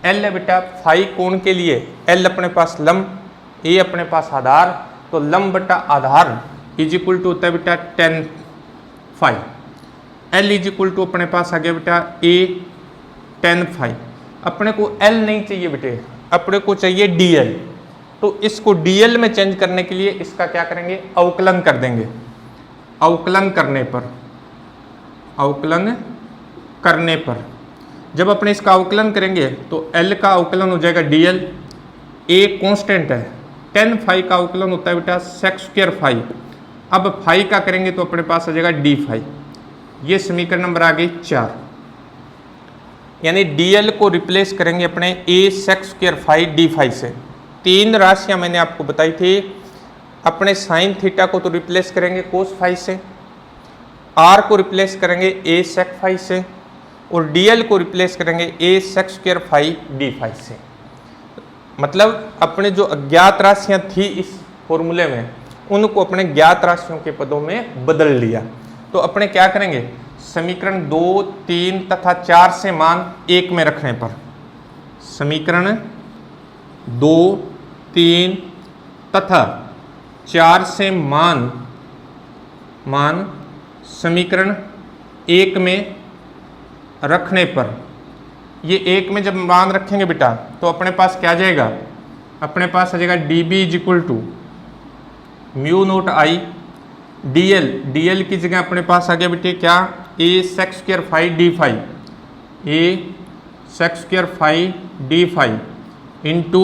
l है बेटा फाइव कोण के लिए, l अपने पास लंब, a अपने पास आधार, तो लंब बटा आधार इज इक्वल टू होता है बेटा tan phi. L is equal to अपने पास आ गया बेटा a tan फाइव। अपने को L नहीं चाहिए बेटे, अपने को चाहिए DL, तो इसको DL में चेंज करने के लिए इसका क्या करेंगे, अवकलन कर देंगे। अवकलन करने पर जब अपने इसका अवकलन करेंगे तो L का अवकलन हो जाएगा DL, a कांस्टेंट है, tan फाइव का अवकलन होता है बेटा sec स्क्वायर फाइव। अब फाइव का करेंगे तो अपने पास आ जाएगा d फाइव। ये समीकरण नंबर आ गई 4। यानी dl को रिप्लेस करेंगे अपने a sec square five d five से। 3 राशियां मैंने आपको बताई थी, अपने साइन थीटा को तो रिप्लेस करेंगे कोस फाइव से, r को रिप्लेस करेंगे a sec फाइव से, और dl को रिप्लेस करेंगे a sec square five d five से। मतलब अपने जो अज्ञात राशियां थी इस फॉर्मूले में, उनको अपने ज्ञात राशियों के पदों में बदल लिया। तो अपने क्या करेंगे, समीकरण 2, 3 तथा 4 से मान 1 में रखने पर, समीकरण 2, 3 तथा 4 से मान समीकरण 1 में रखने पर, ये 1 में जब मान रखेंगे बेटा तो अपने पास क्या जाएगा, अपने पास आ जाएगा dB is equal to mu naught I dl की जगह अपने पास आ गया बेटे क्या, a sec square five d five, a sec square five d five into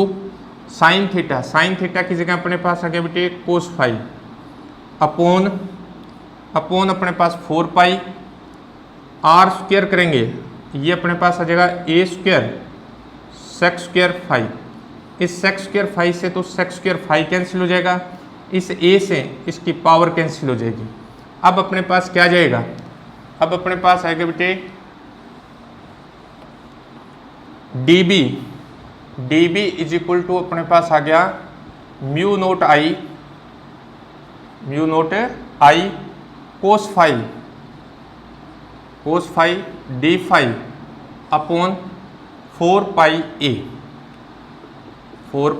sine theta की जगह अपने पास आ गया बेटे कोस फाइव, अपॉन अपने पास 4 पाई आर स्क्वायर करेंगे, ये अपने पास आ जाएगा ए स्क्वायर सेक स्क्वायर फाई। इस सेक स्क्वायर फाई से तो सेक स्क्वायर फाई कैंसिल हो जाएगा, इस ए से इसकी पावर कैंसिल हो जाएगी। अब अपने पास क्या जाएगा, अब अपने पास आएगा बेटे dB, dB is equal to अपने पास आ गया mu naught I cos phi D phi upon 4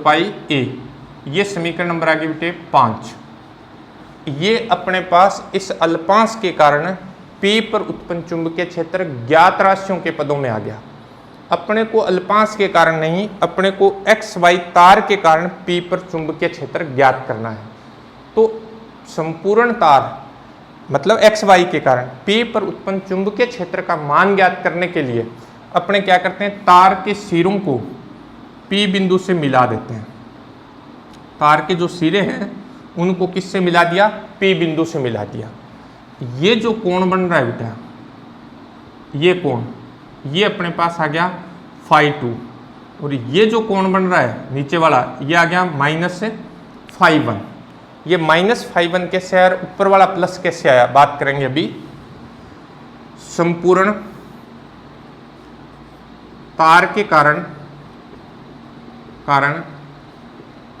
pi A. ये समीकरण नंबर आ गया बेटे 5। ये अपने पास इस अल्पांश के कारण P पर उत्पन्न चुंबकीय क्षेत्र ज्ञात राशियों के पदों में आ गया। अपने को अल्पांश के कारण नहीं, अपने को एक्स वाई तार के कारण P पर चुंबकीय क्षेत्र ज्ञात करना है। तो संपूर्ण तार मतलब एक्स वाई के कारण P पर उत्पन्न चुंबकीय क्षेत्र का मान ज्ञात करने के लिए अपने क्या करते हैं, तार के सिरों को P बिंदु से मिला देते हैं। तार के जो सिरे हैं उनको किससे मिला दिया, P बिंदु से मिला दिया। ये जो कोण बन रहा है बेटा, ये कोण, ये अपने पास आ गया फाई 2, और ये जो कोण बन रहा है नीचे वाला, ये आ गया -φ1। ये -φ1 कैसे आया, ऊपर वाला प्लस कैसे आया, बात करेंगे अभी। संपूर्ण तार के कारण P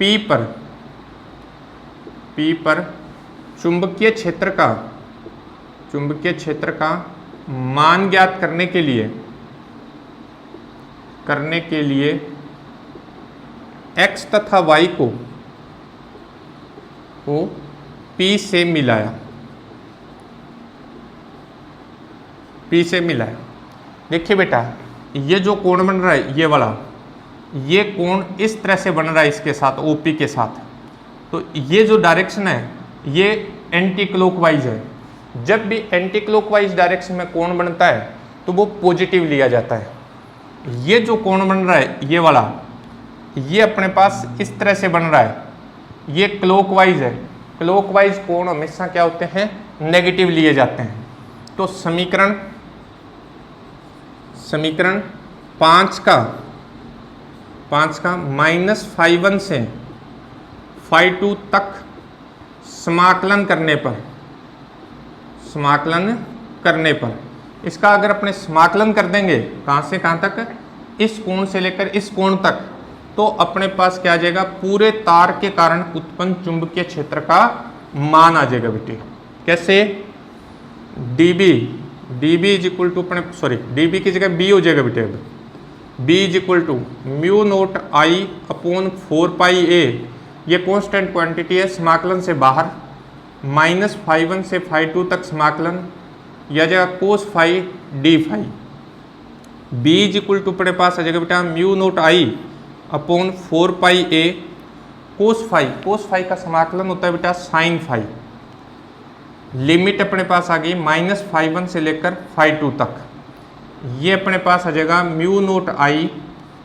पर चुंबकीय क्षेत्र का मान ज्ञात करने के लिए x तथा y को P से मिलाया। देखिए बेटा, ये जो कोण बन रहा है ये वाला, ये कोण इस तरह से बन रहा है इसके साथ, OP के साथ। तो ये जो डायरेक्शन है ये एंटी क्लॉकवाइज है। जब भी एंटी क्लॉकवाइज डायरेक्शन में कोण बनता है तो वो पॉजिटिव लिया जाता है। ये जो कोण बन रहा है ये वाला, ये अपने पास इस तरह से बन रहा है, ये क्लॉकवाइज है। क्लॉकवाइज कोण हमेशा क्या होते हैं, नेगेटिव लिए जाते हैं। तो समीकरण 5 का -φ1 से φ2 तक समाकलन करने पर इसका अगर अपने समाकलन कर देंगे कहाँ से कहाँ तक, इस कोण से लेकर इस कोण तक, तो अपने पास क्या आ जाएगा, पूरे तार के कारण उत्पन्न चुंबकीय क्षेत्र का मान आ जाएगा बेटे। कैसे, dB is equal to dB की जगह B हो जाएगा बेटे। अब B is equal to mu naught I upon 4 pi A, ये कॉन्स्टेंट क्वांटिटी है, समाकलन से बाहर -φ1 से φ2 तक समाकलन, यह जाएगा cos phi D phi. B is equal to अपने पास आ जाएगा बेटा mu naught I upon 4 pi A cos phi का समाकलन होता है बेटा साइन फाई। लिमिट अपने पास आ गई -φ1 से लेकर φ2 तक, ये अपने पास आ जाएगा mu naught I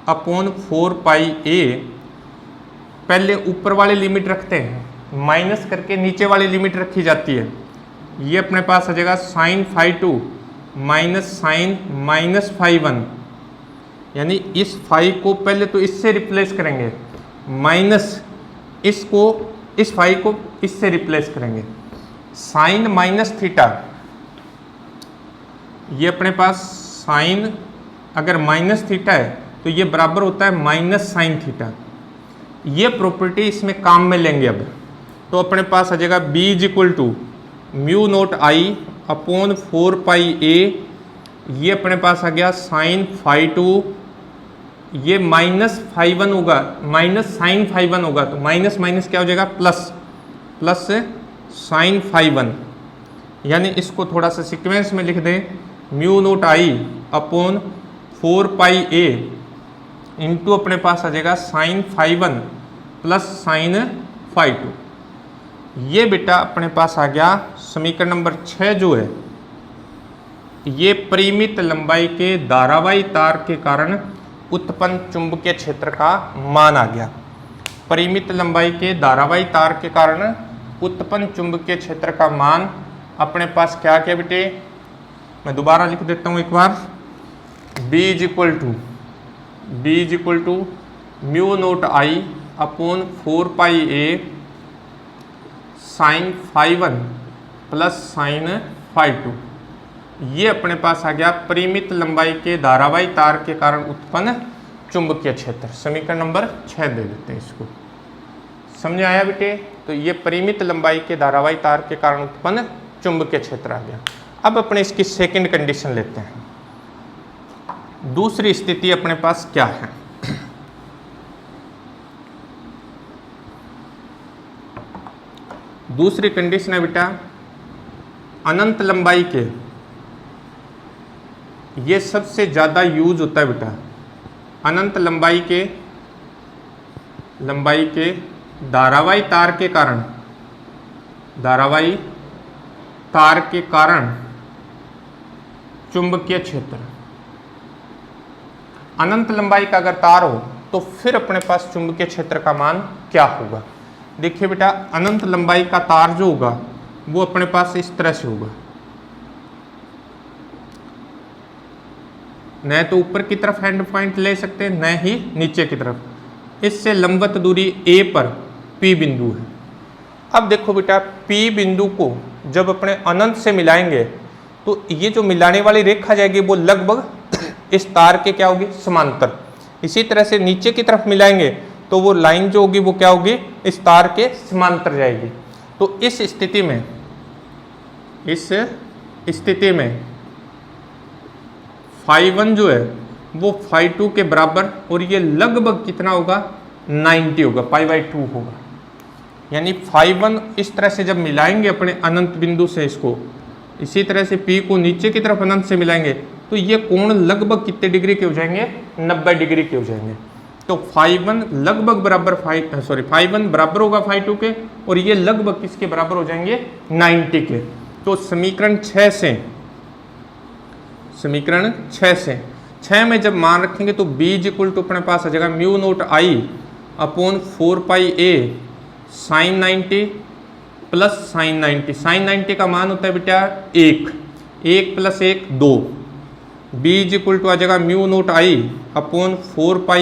upon 4 pi A। पहले ऊपर वाली लिमिट रखते हैं, माइनस करके नीचे वाली लिमिट रखी जाती है। ये अपने पास आ जाएगा साइन φ2 माइनस साइन -φ1, यानी इस फाई को पहले तो इससे रिप्लेस करेंगे, माइनस इस फाई को इससे रिप्लेस करेंगे। साइन माइनस थीटा, ये अपने पास साइन अगर माइनस थीटा है तो ये बराबर होता है माइनस साइन थीटा। ये प्रॉपर्टी इसमें काम में लेंगे अब, तो अपने पास आ जाएगा B is equal to mu naught I upon 4 pi A, ये अपने पास आ गया साइन φ2, ये -φ1 होगा, माइनस साइन φ1 होगा, तो माइनस माइनस क्या हो जाएगा प्लस साइन φ1, यानी इसको थोड़ा सा सीक्वेंस में लिख दें, mu naught I upon 4 pi A into अपने पास आ जाएगा साइन φ1 प्लस साइन φ2। ये बेटा अपने पास आ गया समीकरण नंबर 6 जो है, ये परिमित लंबाई के धारावाही तार के कारण उत्पन्न चुंबकीय क्षेत्र का मान आ गया। परिमित लंबाई के धारावाही तार के कारण उत्पन्न चुंबकीय क्षेत्र का मान अपने पास क्या क्या बेटे, मैं दोबारा लिख देता हूं एक बार, B is equal to mu naught I upon 4πa sine φ1 plus sine φ2। ये अपने पास आ गया परिमित लंबाई के धारावाही तार के कारण उत्पन्न चुंबकीय क्षेत्र। समीकरण नंबर 6 दे देते हैं इसको। समझ आया बेटे? तो ये परिमित लंबाई के धारावाही तार के कारण उत्पन्न चुंबकीय क्षेत्र आ गया। अब अपने इसकी सेकंड कंडीशन लेते हैं। दूसरी स्थिति अपने पास क्या है? दूसरी कंडीशन है बेटा, अनंत लंबाई के, ये सबसे ज्यादा यूज होता है बेटा, अनंत लंबाई के धारावाही तार के कारण, धारावाही तार के कारण चुंबकीय क्षेत्र। अनंत लंबाई का अगर तार हो तो फिर अपने पास चुंबकीय क्षेत्र का मान क्या होगा? देखिए बेटा, अनंत लंबाई का तार जो होगा वो अपने पास इस तरह से होगा, न तो ऊपर की तरफ एंड पॉइंट ले सकते हैं न ही नीचे की तरफ। इससे लंबवत दूरी A पर P बिंदु है। अब देखो बेटा, P बिंदु को जब अपने अनंत से मिलाएंगे तो ये जो मिलाने वाली रेखा जाएगी वो लगभग इस तार के क्या होगी, समांतर। इसी तरह से नीचे की तरफ मिलाएंगे तो वो लाइन जो होगी वो क्या होगी, इस तार के समांतर जाएगी। तो इस स्थिति में φ1 जो है वो φ2 के बराबर, और ये लगभग कितना होगा, 90 होगा, π/2 होगा। यानी φ1 इस तरह से जब मिलाएंगे अपने अनंत बिंदु से इसको, इसी तरह से P को नीचे की तरफ अनंत से मिलाएंगे तो ये कोण लगभग कितने डिग्री के हो जाएंगे, 90 डिग्री के हो जाएंगे। तो φ1 लगभग बराबर φ1 बराबर होगा φ2 के, और ये लगभग किसके बराबर हो जाएंगे, 90 के। तो समीकरण 6 में जब मान रखेंगे तो B इज इक्वल टू अपने पास आ जाएगा mu naught I upon 4πa sine 90 plus sine 90। Sine 90 का मान होता है बेटा 1 plus 1 2। B is equal to आ जाएगा mu naught I upon 4πa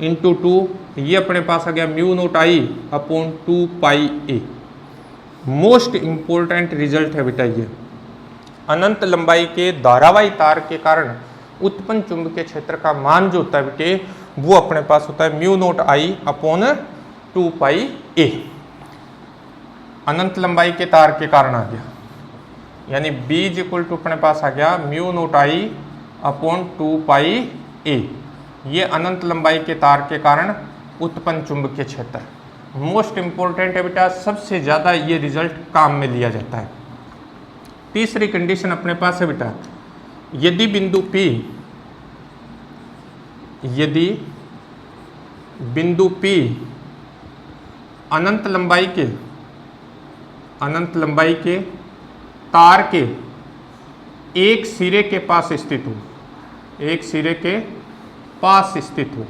into 2, ये अपने पास आ गया mu naught I upon 2πa। Most important result है बेटा ये, अनंत लंबाई के धारावाही तार के कारण उत्पन्न चुंबकीय क्षेत्र का मान जो होता है बेटे वो अपने पास होता है mu naught I upon 2πa। अनंत लंबाई के तार के कारण आ गया, यानी B इज इक्वल टू अपने पास आ गया mu naught I upon 2πa। ये अनंत लंबाई के तार के कारण उत्पन्न चुंबकीय क्षेत्र मोस्ट इंपॉर्टेंट है बेटा, सबसे ज़्यादा ये रिजल्ट काम में लिया जाता है। तीसरी कंडीशन अपने पास है बेटा, यदि बिंदु P अनंत लंबाई के तार के एक सिरे के पास स्थित हो, एक सिरे के पास स्थित हो,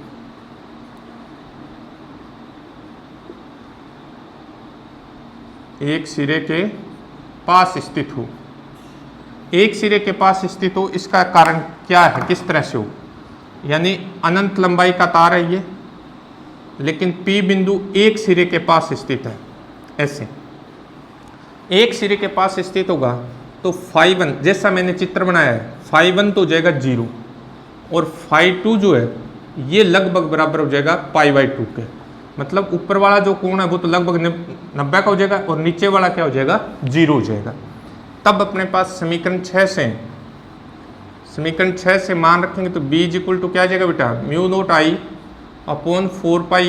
एक सिरे के पास स्थित हो, एक सिरे के पास स्थित हो, इसका कारण क्या है, किस तरह से हो? यानी अनंत लंबाई का तार है ये, लेकिन P बिंदु एक सिरे के पास स्थित है। ऐसे एक सिरे के पास स्थित होगा तो φ1 जैसा मैंने चित्र बनाया है, φ1 तो हो जाएगा 0 और φ2 जो है ये लगभग बराबर हो जाएगा π/2 के। मतलब ऊपर वाला जो कोण है वो तो लगभग 90 का हो जाएगा और नीचे वाला क्या हो जाएगा, 0 हो जाएगा। तब अपने पास समीकरण 6 से मान रखेंगे तो B इज इक्वल टू क्या आ जाएगा बेटा, mu naught I upon 4πa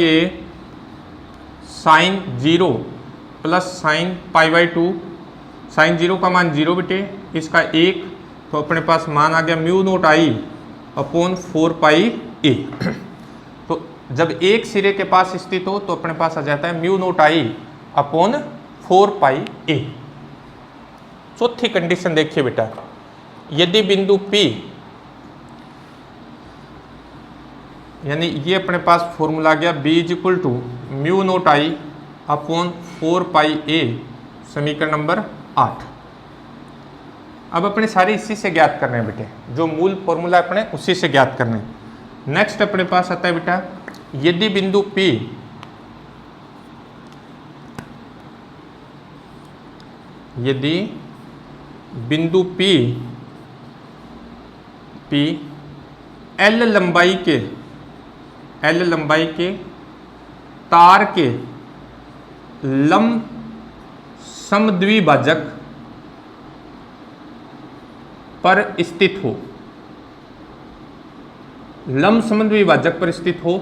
sine 0 plus sine π/2। Sine 0 का मान 0 बेटे, इसका 1, तो अपने पास मान आ गया mu naught I upon 4πa। तो जब एक सिरे के पास स्थित हो तो अपने पास आ जाता है mu naught I upon 4πa। चौथी कंडीशन देखिए बेटा, यदि बिंदु P, यानी ये अपने पास फॉर्मूला आ गया B is equal to mu naught I upon 4 pi A, समीकरण नंबर 8। अब अपने सारे इसी से ज्ञात करने हैं बेटे, जो मूल फॉर्मूला अपने उसी से ज्ञात करने हैं। नेक्स्ट अपने पास आता है बेटा, यदि बिंदु P L लंबाई के तार के लंब समद्विभाजक पर स्थित हो, लंब समद्विभाजक पर स्थित हो,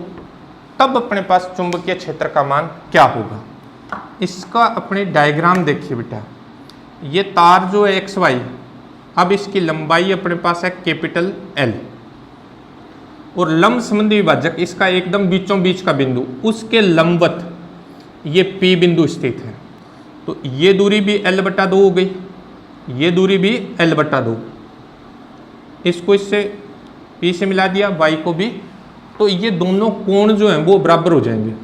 तब अपने पास चुंबकीय क्षेत्र का मान क्या होगा। इसका अपने डायग्राम देखिए बेटा, ये तार जो है एक्स वाई, अब इसकी लंबाई अपने पास है कैपिटल L, और लंब समद्विभाजक इसका एकदम बीचों बीच का बिंदु, उसके लंबवत ये P बिंदु स्थित है। तो ये दूरी भी L/2 हो गई, ये दूरी भी L/2, इसको इससे P से मिला दिया, y को भी, तो ये दोनों कोण जो हैं वो बराबर हो जाएंगे।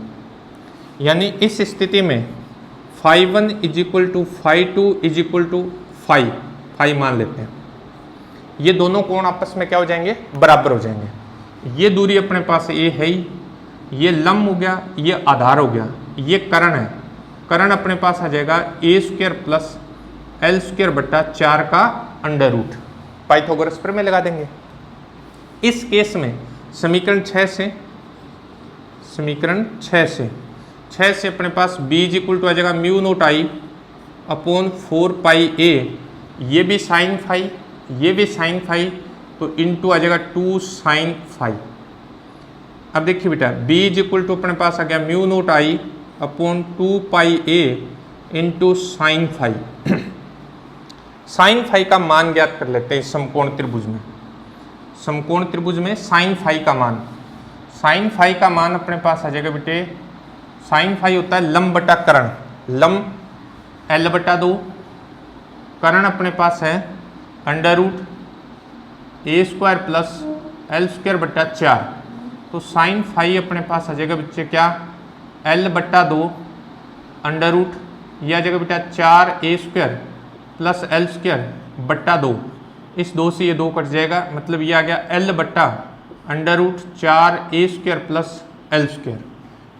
यानी इस स्थिति में φ1 = φ2 = φ मान लेते हैं, ये दोनों कोण आपस में क्या हो जाएंगे, बराबर हो जाएंगे। ये दूरी अपने पास A है ही, ये लंब हो गया, ये आधार हो गया, ये कर्ण है, कर्ण अपने पास आ जाएगा a² + L²/4 का अंडर रूट, पाइथागोरस पर में लगा देंगे। इस केस में समीकरण 6 से अपने पास B = आ जाएगा μ0I अपॉन 4 पाई A, ये भी साइन फाई, ये भी साइन फाई, तो इंटू आ जाएगा 2 साइन फाई। अब देखिए बेटा, B = अपने पास आ गया μ0I upon 2 pi A into sine phi. Sine phi का मान ज्ञात कर लेते हैं समकोण त्रिभुज में। समकोण त्रिभुज में साइन फाई का मान अपने पास आ जाएगा बेटे, साइन फाई होता है लंब बटा कर्ण, लंब L/2, कर्ण अपने पास है अंडर रूट a² + L²/4, तो साइन फाई अपने पास आ जाएगा बच्चे क्या, L/2 अंडर रूट, यह आ जाएगा बेटा 4a² + L²/2, इस 2 से ये 2 कट जाएगा, मतलब ये आ गया L/√4a² + L²।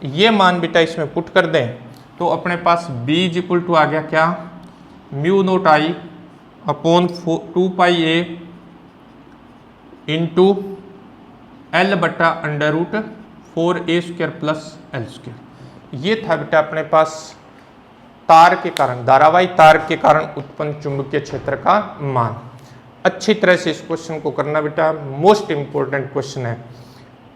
ये मान बेटा इसमें पुट कर दें तो अपने पास B = आ गया क्या, μ0I upon 2 pi A into L/√4a² + L²। ये था बेटा अपने पास तार के कारण, धारावाही तार के कारण उत्पन्न चुंबकीय क्षेत्र का मान। अच्छी तरह से इस क्वेश्चन को करना बेटा, मोस्ट इंपॉर्टेंट क्वेश्चन है।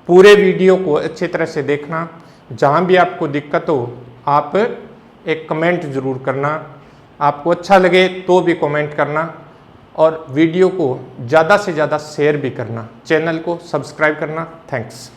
पूरे वीडियो को अच्छी तरह से देखना, जहाँ भी आपको दिक्कत हो आप एक कमेंट जरूर करना, आपको अच्छा लगे तो भी कमेंट करना, और वीडियो को ज़्यादा से ज़्यादा शेयर भी करना, चैनल को सब्सक्राइब करना। थैंक्स।